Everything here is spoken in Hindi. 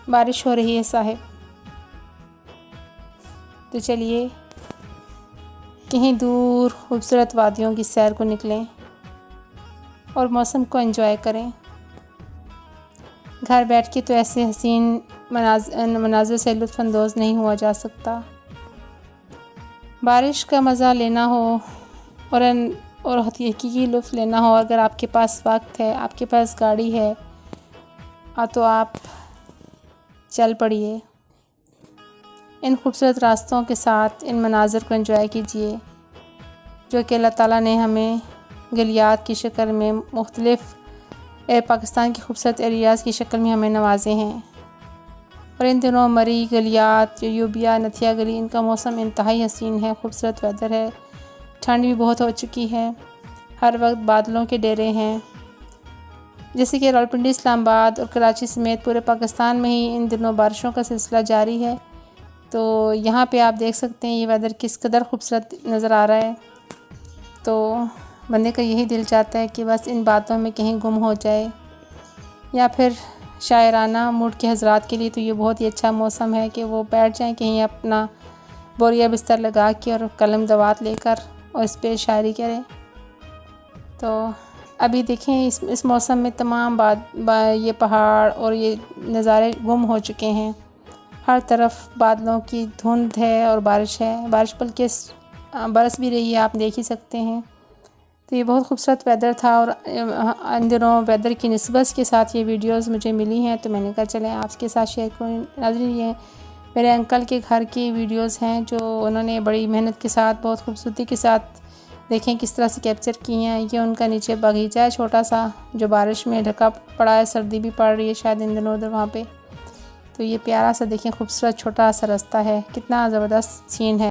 बारिश हो रही है साहिब। तो चलिए कहीं दूर खूबसूरत वादियों की सैर को निकलें और मौसम को एंजॉय करें। घर बैठ के तो ऐसे हसीन मनाज़िर से लुत्फ़अंदोज़ नहीं हुआ जा सकता। बारिश का मज़ा लेना हो और हकीकी लुत्फ़ लेना हो, अगर आपके पास वक्त है, आपके पास गाड़ी है, तो आप चल पड़िए। इन खूबसूरत रास्तों के साथ इन मनाज़िर को एंजॉय कीजिए जो कि अल्लाह ताला ने हमें गलियात की शक्ल में मुख्तलिफ़ पाकिस्तान के खूबसूरत एरियाज़ की शक्ल में हमें नवाजे हैं। और इन दिनों मरी, गलियात, यूबिया, नथिया गली, इनका मौसम इंतहाई हसीन है, खूबसूरत वेदर है। ठंड भी बहुत हो चुकी है, हर वक्त बादलों के डेरे हैं। जैसे कि रावलपिंडी, इस्लामाबाद और कराची समेत पूरे पाकिस्तान में ही इन दिनों बारिशों का सिलसिला जारी है। तो यहाँ पे आप देख सकते हैं ये वेदर किस कदर खूबसूरत नज़र आ रहा है। तो बंदे का यही दिल चाहता है कि बस इन बातों में कहीं गुम हो जाए, या फिर शायराना मूड के हज़रात के लिए तो ये बहुत ही अच्छा मौसम है कि वो बैठ जाएं कहीं अपना बोरिया बिस्तर लगा के और कलम दवात लेकर और इस पर शायरी करें। तो अभी देखें इस मौसम में तमाम ये पहाड़ और ये नज़ारे गुम हो चुके हैं। हर तरफ बादलों की धुंध है और बारिश है, बारिश बल्कि बरस भी रही है, आप देख ही सकते हैं। तो ये बहुत खूबसूरत वेदर था और इन दिनों वेदर की निस्बत के साथ ये वीडियोस मुझे मिली हैं, तो मैंने कहा चलें आपके साथ शेयर करूँ। नाज़रीन, ये मेरे अंकल के घर की वीडियोस हैं जो उन्होंने बड़ी मेहनत के साथ, बहुत खूबसूरती के साथ देखें किस तरह से कैप्चर की हैं। ये उनका नीचे बगीचा है छोटा सा जो बारिश में ढका पड़ा है, सर्दी भी पड़ रही है शायद इन दिनों उधर वहाँ पे। तो ये प्यारा सा देखें खूबसूरत छोटा सा रास्ता है, कितना ज़बरदस्त सीन है।